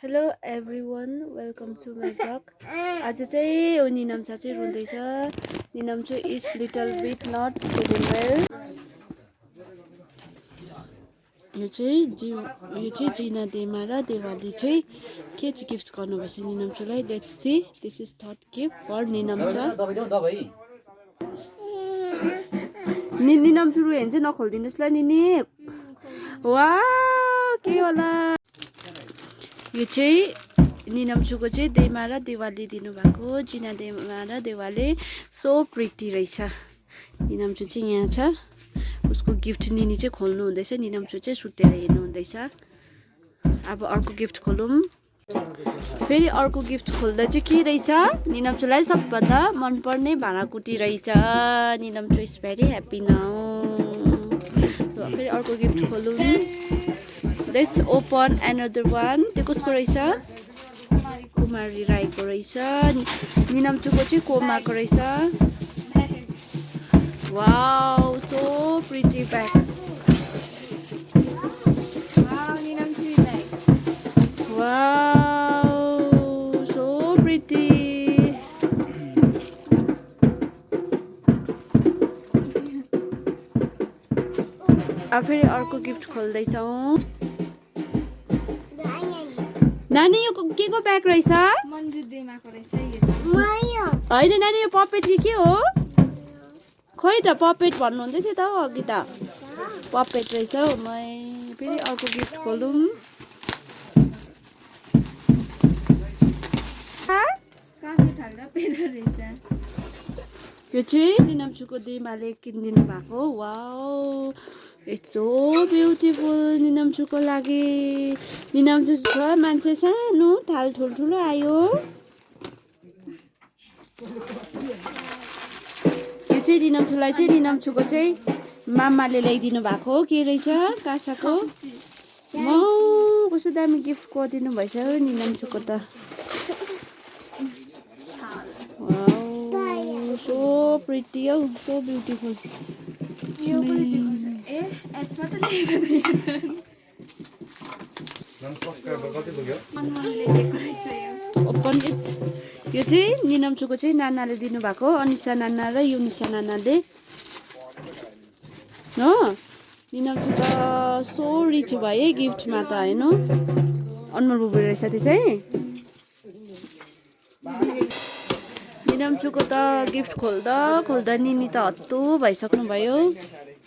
Hello everyone, welcome to my vlog. आज चाहिँ हो निनम्चा चाहिँ रुँदैछ. निनम्चा is little bit not feeling well. यो चाहिँ जिना देमा र देवाली चाहिँ के चाहिँ गिफ्ट गर्नुभएछ निनम्चुलाई. Let's see. This is third gift for Ninamcha. Ninamchu रुयो भने चाहिँ नखोलिदिनुहोस् ल निनी. वा के होला. यो चाहिँ निनम्चुको चाहिँ देमा र देवाली दिनुभएको. जिना देमा र देवाले सो प्रिटी रहेछ. निनम्चु चाहिँ यहाँ छ. उसको गिफ्ट निनी चाहिँ खोल्नु हुँदैछ. निनम्चु चाहिँ सुतेर हेर्नु हुँदैछ. अब अर्को गिफ्ट खोलौँ. फेरि अर्को गिफ्ट खोल्दा चाहिँ के रहेछ. निनम्चुलाई सबभन्दा मनपर्ने भाँडाकुटी रहेछ. निनम्चु इज भेरी ह्याप्पी नाउ. फेरि अर्को गिफ्ट खोलौँ. Let's open another one. त्यो कसको रहेछ. कुमारी राईको रहेछ. निनम्चुको चाहिँ कोमाको रहेछ. Wow so pretty bag. Wow so pretty. अब फेरि अर्को गिफ्ट खोल्दैछौँ. नानी यो के को ब्याग रहेछ. होइन नानी यो पपेट के हो. खोइ त पपेट भन्नुहुँदै थियो त हौ अघि त. पपेट रहेछ हौ. फेरि अर्को गिफ्ट खोलौँ. यो चाहिँ निनम्चुको देमाले किनिदिनु भएको. Wow it's so beautiful. निनम्चुको लागि. निनम्चु छ मान्छे सानो थाल ठुल्ठुलो आयो. यो चाहिँ निनम्चुलाई चाहिँ निनम्चुको चाहिँ मामाले ल्याइदिनु भएको. के रहेछ कासाको. म कस्तो दामी गिफ्ट गरिदिनु भएछ हो निनम्चुको त. वाउ सो प्रिटी हौ. So beautiful. Open it. यो चाहिँ निनम्चुको चाहिँ नानाले दिनुभएको. अनिसा नाना र युनिसा नानाले. हो निनम्चु त सो रिच भयो है गिफ्टमा त. होइन अनुहार बुबु रहेछ त्यो चाहिँ. निनम्चुको त गिफ्ट खोल्दा खोल्दा निनी त हत्तु भइसक्नु भयो.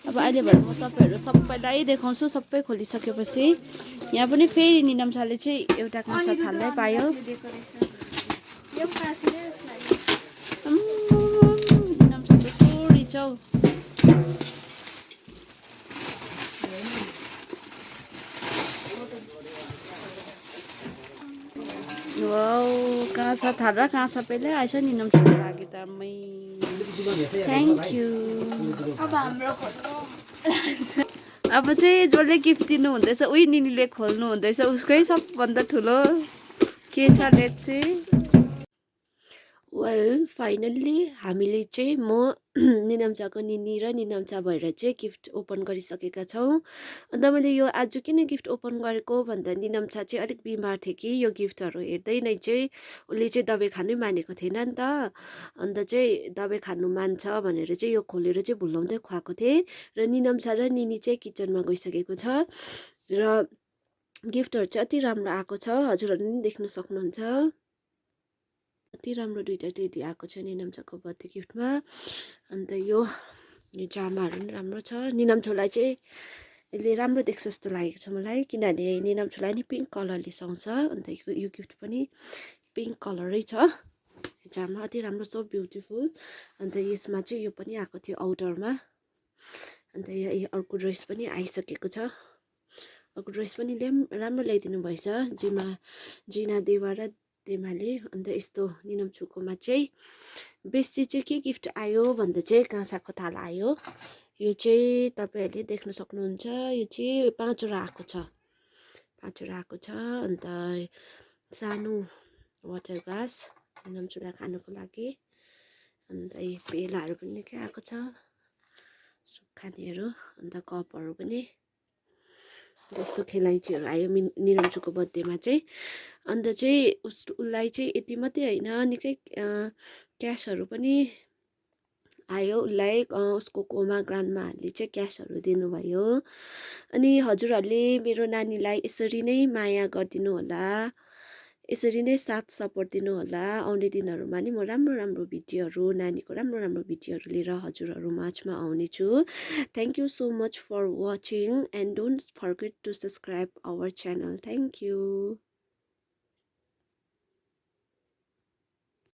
अब अहिले भएर म तपाईँहरू सबैलाई देखाउँछु. सबै खोलिसकेपछि यहाँ पनि फेरि निनम्चाले चाहिँ एउटा काँसा थाल्दै पायो. निनम्चा त सो रिच हौ. वाउ काँसा थाल र काँसा पहिल्यै आएछ निनम्चुको लागि त. Thank you. अब चाहिँ जसले गिफ्ट दिनु हुँदैछ उही निनीले खोल्नु हुँदैछ. उसकै सबभन्दा ठुलो के छ. Let's see. वेल फाइनल्ली हामीले चाहिँ म निनम्चाको निनी र निनम्चा भएर चाहिँ गिफ्ट ओपन गरिसकेका छौँ. अन्त मैले यो आज किन गिफ्ट ओपन गरेको भन्दा निनम्चा चाहिँ अलिक बिमार थियो कि यो गिफ्टहरू हेर्दै नै चाहिँ उसले चाहिँ दबाई खानै मानेको थिएन नि त. अन्त चाहिँ दबाई खानु मान्छ भनेर चाहिँ यो खोलेर चाहिँ भुल्याउँदै खुवाएको थिएँ. र निनम्चा र निनी चाहिँ किचनमा गइसकेको छ. र गिफ्टहरू चाहिँ अति राम्रो आएको छ. हजुरहरूले पनि देख्न सक्नुहुन्छ. अति राम्रो दुइटा टेडी आएको छ निनम्चाको बर्थडे गिफ्टमा. अन्त यो जामाहरू पनि राम्रो छ. निनम्चुलाई चाहिँ यसले राम्रो देख्छ जस्तो लागेको छ मलाई. किनभने निनम्चुलाई नि पिङ्क कलरले सुहाउँछ. अन्त यो गिफ्ट पनि पिङ्क कलरै छ. जामा अति राम्रो सो ब्युटिफुल. अन्त यसमा चाहिँ यो पनि आएको थियो आउटरमा. अन्त यो अर्को ड्रेस पनि आइसकेको छ. अर्को ड्रेस पनि राम्रो ल्याइदिनु भएछ जिना देवा र देमाले. अन्त यस्तो निनम्चुकोमा चाहिँ बेसी चाहिँ के गिफ्ट आयो भन्दा चाहिँ काँसाको थाल आयो. यो चाहिँ तपाईँहरूले देख्न सक्नुहुन्छ. यो चाहिँ 5वटा आएको छ. 5वटा आएको छ. अन्त सानो वाटर ग्लास निनम्चुलाई खानुको लागि. अन्त यो पेलाहरू पनि निकै आएको छ. सुप खानेहरू. अन्त कपहरू पनि त्यस्तो खेलाइँचीहरू आयो निरन्जुको बर्थडेमा चाहिँ। अन्त चाहिँ उसलाई चाहिँ यति मात्रै होइन, निकै क्यासहरू पनि आयो उसलाई। उसको कोमा ग्रान्डमाहरूले चाहिँ क्यासहरू दिनुभयो। अनि हजुरहरूले मेरो नानीलाई यसरी नै माया गरिदिनु होला, यसरी नै साथ सपोर्ट दिनु होला। आउने दिनहरूमा नि म राम्रो राम्रो भिडियोहरू, नानीको राम्रो राम्रो भिडियोहरू लिएर हजुरहरू माझमा आउनेछु। Thank you so much for watching and don't forget to subscribe our channel. Thank you.